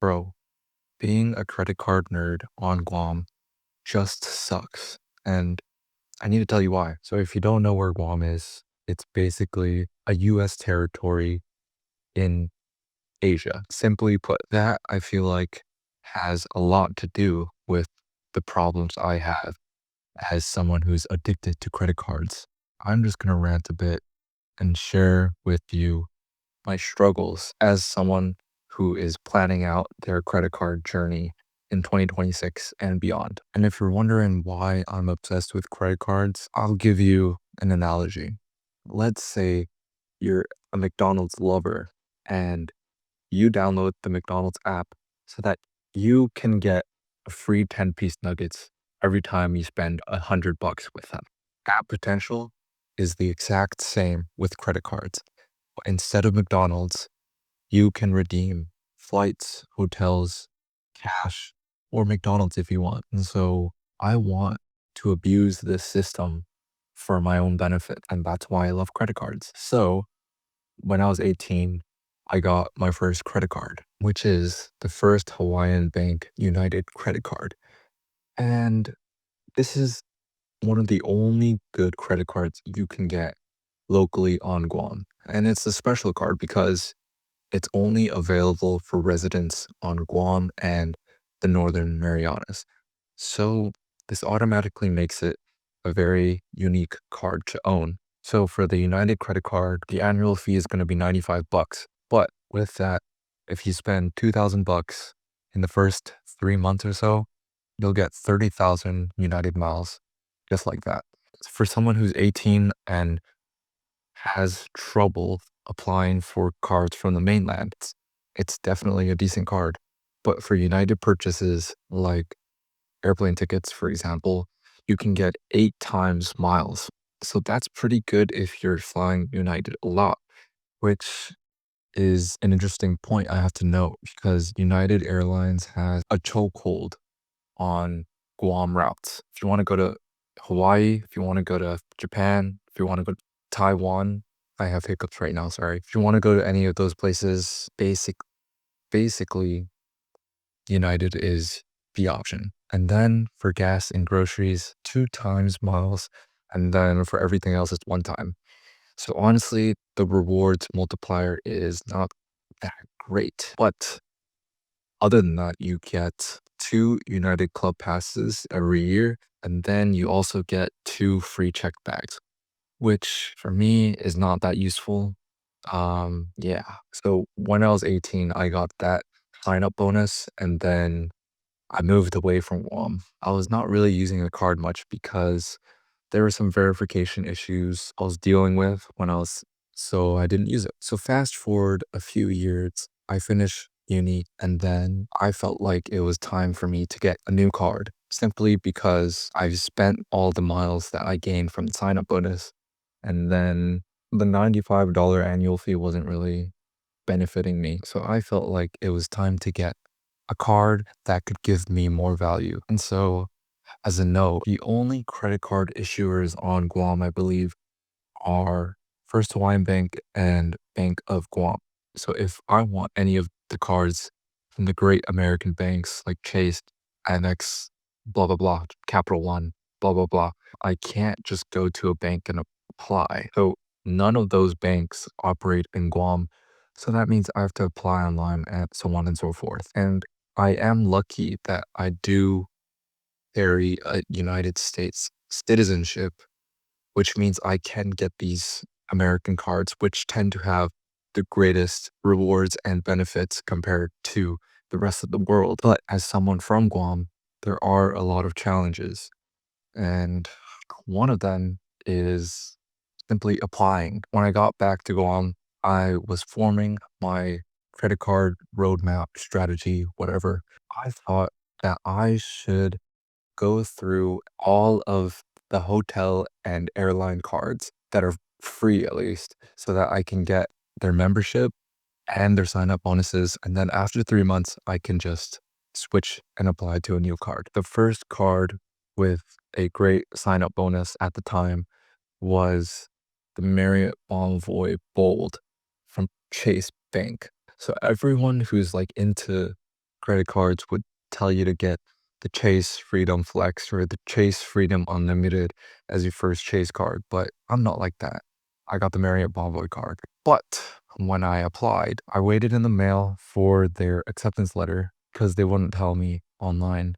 Bro, being a credit card nerd on Guam just sucks. And I need to tell you why. So if you don't know where Guam is, it's basically a US territory in Asia. Simply put, that I feel like has a lot to do with the problems I have as someone who's addicted to credit cards. I'm just going to rant a bit and share with you my struggles as someone who is planning out their credit card journey in 2026 and beyond. And if you're wondering why I'm obsessed with credit cards, I'll give you an analogy. Let's say you're a McDonald's lover and you download the McDonald's app so that you can get a free 10-piece nuggets every time you spend $100 with them. That potential is the exact same with credit cards. Instead of McDonald's, you can redeem flights, hotels, cash, or McDonald's if you want. And so I want to abuse this system for my own benefit. And that's why I love credit cards. So when I was 18, I got my first credit card, which is the first Hawaiian Bank United credit card. And this is one of the only good credit cards you can get locally on Guam. And it's a special card because it's only available for residents on Guam and the Northern Marianas. So this automatically makes it a very unique card to own. So for the United credit card, the annual fee is going to be $95. But with that, if you spend $2,000 in the first 3 months or so, you'll get 30,000 United miles, just like that. For someone who's 18 and has trouble applying for cards from the mainland, it's definitely a decent card. But for United purchases like airplane tickets, for example, you can get 8 times miles. So that's pretty good if you're flying United a lot, which is an interesting point I have to note because United Airlines has a chokehold on Guam routes. If you want to go to Hawaii, if you want to go to Japan, if you want to go to Taiwan, I have hiccups right now, sorry. If you want to go to any of those places, basically United is the option. And then for gas and groceries, 2 times miles. And then for everything else, it's 1 time. So honestly, the rewards multiplier is not that great. But other than that, you get 2 United Club passes every year. And then you also get 2 free check bags, which for me is not that useful. Yeah. So when I was 18, I got that sign up bonus and then I moved away from Guam. I was not really using the card much because there were some verification issues I was dealing with so I didn't use it. So fast forward a few years, I finished uni and then I felt like it was time for me to get a new card simply because I've spent all the miles that I gained from the sign up bonus. And then the $95 annual fee wasn't really benefiting me. So I felt like it was time to get a card that could give me more value. And so, as a note, the only credit card issuers on Guam, I believe, are First Hawaiian Bank and Bank of Guam. So if I want any of the cards from the great American banks like Chase, Amex, blah, blah, blah, Capital One, blah, blah, blah, I can't just go to a bank and apply. So none of those banks operate in Guam. So that means I have to apply online and so on and so forth. And I am lucky that I do carry a United States citizenship, which means I can get these American cards, which tend to have the greatest rewards and benefits compared to the rest of the world. But as someone from Guam, there are a lot of challenges. And one of them is simply applying. When I got back to Guam, I was forming my credit card roadmap strategy, whatever. I thought that I should go through all of the hotel and airline cards that are free at least so that I can get their membership and their sign up bonuses. And then after 3 months, I can just switch and apply to a new card. The first card with a great sign up bonus at the time was the Marriott Bonvoy Bold from Chase Bank. So everyone who's like into credit cards would tell you to get the Chase Freedom Flex or the Chase Freedom Unlimited as your first Chase card, but I'm not like that. I got the Marriott Bonvoy card. But when I applied, I waited in the mail for their acceptance letter because they wouldn't tell me online.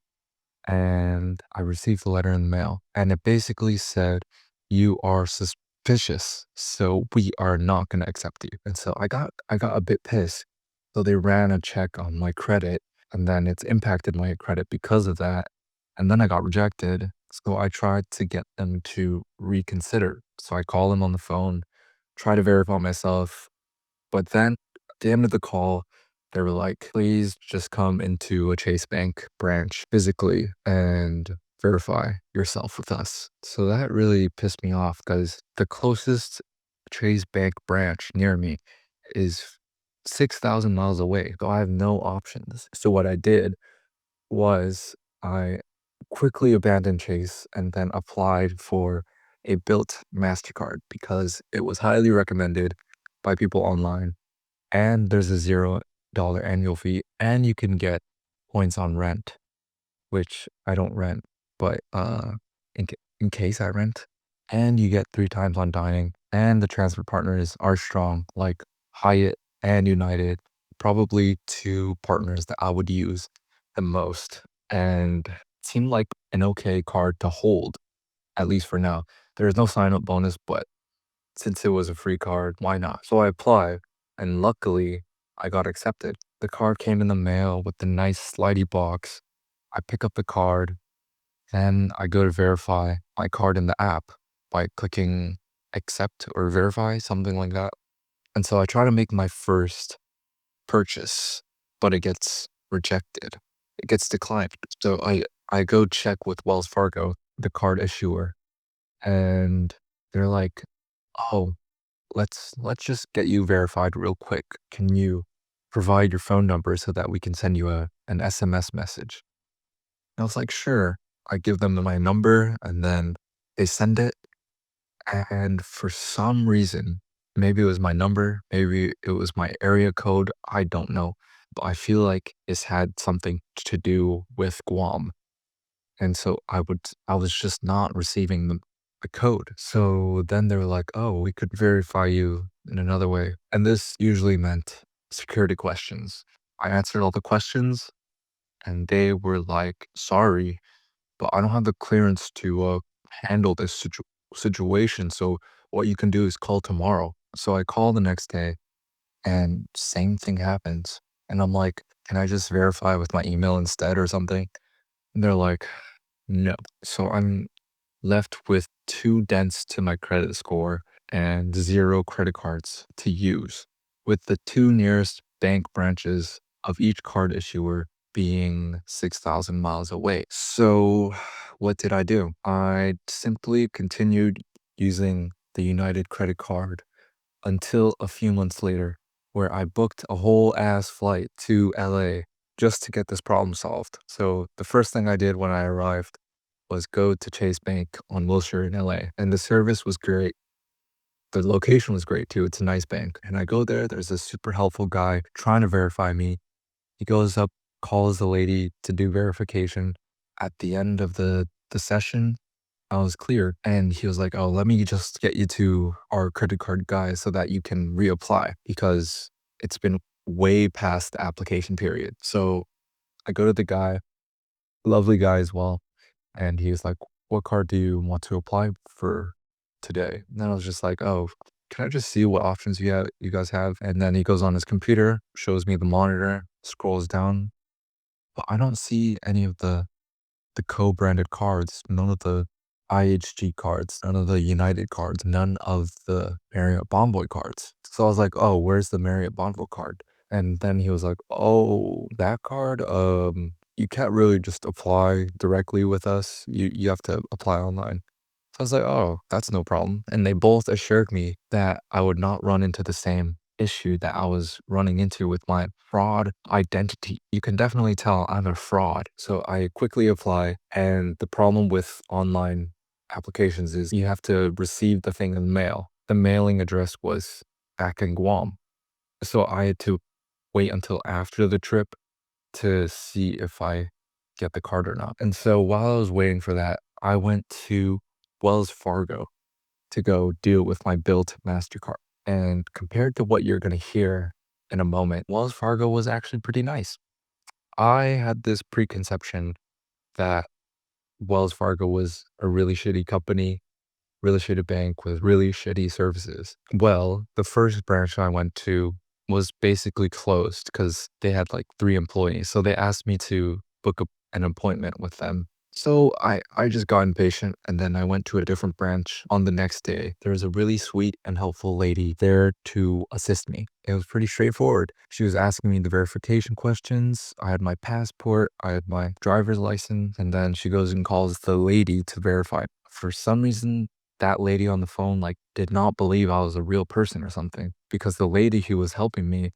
And I received the letter in the mail, and it basically said, "You are suspicious, so we are not going to accept you." And so I got a bit pissed. So they ran a check on my credit, and then it's impacted my credit because of that. And then I got rejected. So I tried to get them to reconsider. So I called them on the phone, try to verify myself, but then at the end of the call, they were like, "Please just come into a Chase Bank branch physically and verify yourself with us." So that really pissed me off because the closest Chase Bank branch near me is 6,000 miles away. So I have no options. So what I did was I quickly abandoned Chase and then applied for a built MasterCard because it was highly recommended by people online, and there's a $0 annual fee, and you can get points on rent, which I don't rent, but in case I rent, and you get 3 times on dining, and the transport partners are strong, like Hyatt and United, probably 2 partners that I would use the most, and seemed like an okay card to hold, at least for now. There's no sign-up bonus, but since it was a free card, why not? So I applied, and luckily, I got accepted. The card came in the mail with the nice slidey box. I pick up the card, then I go to verify my card in the app by clicking accept or verify, something like that. And so I try to make my first purchase, but it gets rejected. It gets declined. So I go check with Wells Fargo, the card issuer, and they're like, "Oh, let's just get you verified real quick. Can you provide your phone number so that we can send you an SMS message?" And I was like, "Sure." I give them my number, and then they send it. And for some reason, maybe it was my number, maybe it was my area code, I don't know. But I feel like it's had something to do with Guam. And so I was just not receiving the code. So then they were like, "Oh, we could verify you in another way." And this usually meant security questions. I answered all the questions, and they were like, "Sorry, but I don't have the clearance to handle this situation. So what you can do is call tomorrow." So I call the next day, and same thing happens. And I'm like, "Can I just verify with my email instead or something?" And they're like, "No." So I'm left with 2 dents to my credit score and 0 credit cards to use, with the 2 nearest bank branches of each card issuer being 6,000 miles away. So what did I do? I simply continued using the United credit card until a few months later, where I booked a whole ass flight to LA just to get this problem solved. So the first thing I did when I arrived was go to Chase Bank on Wilshire in LA, and the service was great. The location was great too. It's a nice bank. And I go there, there's a super helpful guy trying to verify me. He goes up, calls the lady to do verification. At the end of the session, I was cleared, and he was like, "Oh, let me just get you to our credit card guy so that you can reapply because it's been way past the application period." So I go to the guy, lovely guy as well, and he was like, "What card do you want to apply for today?" And then I was just like, "Oh, can I just see what options you guys have?" And then he goes on his computer, shows me the monitor, scrolls down, but I don't see any of the co-branded cards, none of the IHG cards, none of the United cards, none of the Marriott Bonvoy cards. So I was like, "Oh, where's the Marriott Bonvoy card?" And then he was like, "Oh, that card, you can't really just apply directly with us. You have to apply online." So I was like, "Oh, that's no problem." And they both assured me that I would not run into the same issue that I was running into with my fraud identity. You can definitely tell I'm a fraud. So I quickly apply. And the problem with online applications is you have to receive the thing in the mail. The mailing address was back in Guam. So I had to wait until after the trip to see if I get the card or not. And so while I was waiting for that, I went to Wells Fargo to go deal with my Bilt MasterCard. And compared to what you're going to hear in a moment, Wells Fargo was actually pretty nice. I had this preconception that Wells Fargo was a really shitty company, really shitty bank with really shitty services. Well, the first branch I went to was basically closed because they had like 3 employees. So they asked me to book an appointment with them. So I just got impatient and then I went to a different branch on the next day. There was a really sweet and helpful lady there to assist me. It was pretty straightforward. She was asking me the verification questions. I had my passport, I had my driver's license, and then she goes and calls the lady to verify. For some reason, that lady on the phone like did not believe I was a real person or something, because the lady who was helping me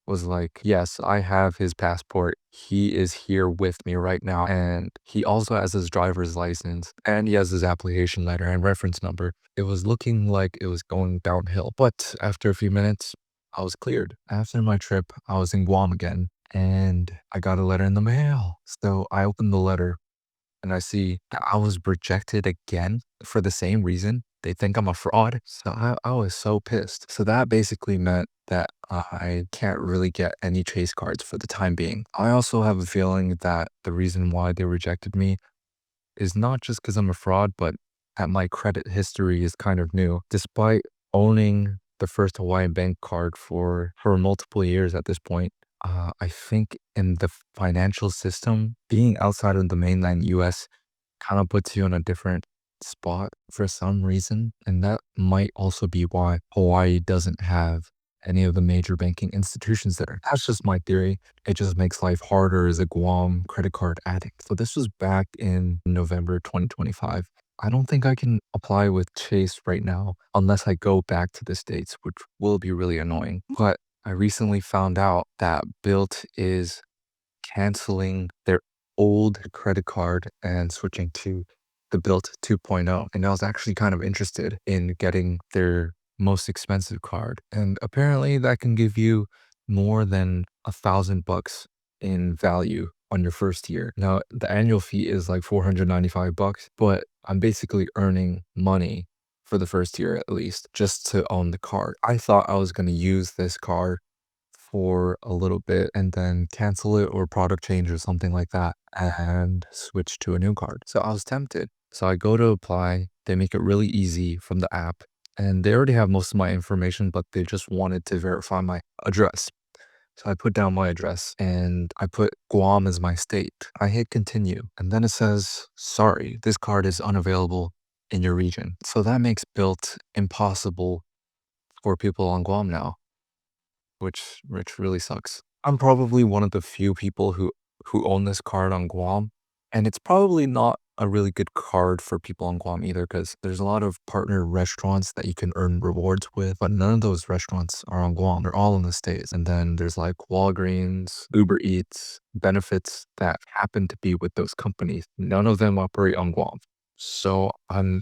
was like, yes, I have his passport. He is here with me right now. And he also has his driver's license and he has his application letter and reference number. It was looking like it was going downhill. But after a few minutes, I was cleared. After my trip, I was in Guam again and I got a letter in the mail. So I opened the letter and I see that I was rejected again for the same reason. They think I'm a fraud. So I was so pissed. So that basically meant that I can't really get any chase cards for the time being. I also have a feeling that the reason why they rejected me is not just because I'm a fraud, but that my credit history is kind of new. Despite owning the first Hawaiian bank card for multiple years at this point, I think in the financial system, being outside of the mainland US kind of puts you in a different spot for some reason. And that might also be why Hawaii doesn't have any of the major banking institutions there. That's just my theory. It just makes life harder as a Guam credit card addict. So this was back in November 2025. I don't think I can apply with Chase right now unless I go back to the States, which will be really annoying. But I recently found out that Built is canceling their old credit card and switching to the Built 2.0. And I was actually kind of interested in getting their most expensive card. And apparently that can give you more than $1,000 in value on your first year. Now, the annual fee is like $495, but I'm basically earning money for the first year at least just to own the card. I thought I was going to use this card for a little bit and then cancel it or product change or something like that and switch to a new card. So I was tempted. So I go to apply. They make it really easy from the app and they already have most of my information, but they just wanted to verify my address. So I put down my address and I put Guam as my state. I hit continue and then it says, sorry, this card is unavailable in your region. So that makes Built impossible for people on Guam now, which really sucks. I'm probably one of the few people who own this card on Guam, and it's probably not a really good card for people on Guam either because there's a lot of partner restaurants that you can earn rewards with, but none of those restaurants are on Guam. They're all in the States. And then there's like Walgreens, Uber Eats, benefits that happen to be with those companies. None of them operate on Guam. So I'm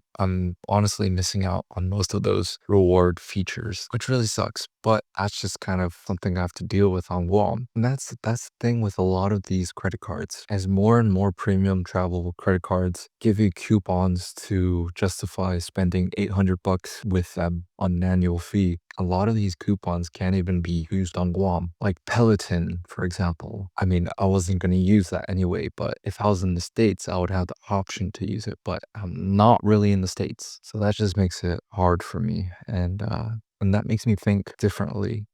honestly missing out on most of those reward features, which really sucks. But that's just kind of something I have to deal with on Guam. And that's the thing with a lot of these credit cards. As more and more premium travel credit cards give you coupons to justify spending $800 with them on an annual fee, a lot of these coupons can't even be used on Guam. Like Peloton, for example. I mean, I wasn't going to use that anyway, but if I was in the States, I would have the option to use it, but I'm not really in the States. So that just makes it hard for me. And that makes me think differently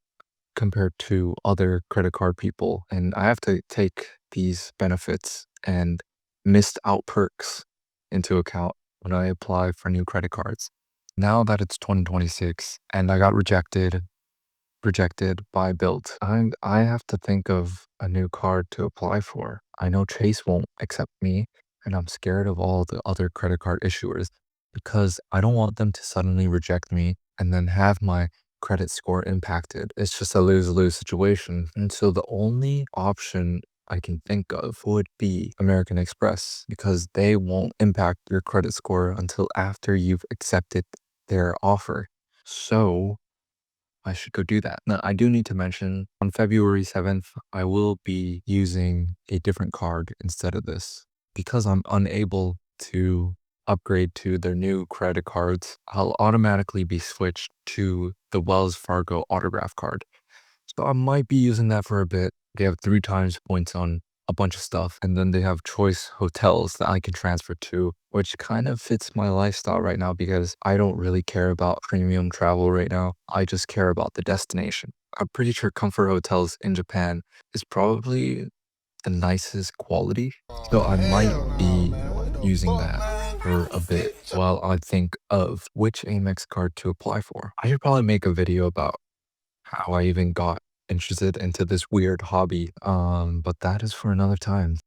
compared to other credit card people. And I have to take these benefits and missed out perks into account when I apply for new credit cards. Now that it's 2026 and I got rejected by Built, I have to think of a new card to apply for. I know Chase won't accept me, and I'm scared of all the other credit card issuers because I don't want them to suddenly reject me and then have my credit score impacted. It's just a lose-lose situation. And so the only option I can think of would be American Express because they won't impact your credit score until after you've accepted their offer. So I should go do that. Now, I do need to mention on February 7th, I will be using a different card instead of this. Because I'm unable to upgrade to their new credit cards, I'll automatically be switched to the Wells Fargo autograph card. So I might be using that for a bit. They have 3 times points on a bunch of stuff, and then they have choice hotels that I can transfer to, which kind of fits my lifestyle right now because I don't really care about premium travel right now. I just care about the destination. I'm pretty sure Comfort Hotels in Japan is probably the nicest quality, so I might be using that for a bit while I think of which Amex card to apply for. I should probably make a video about how I even got interested into this weird hobby, but that is for another time.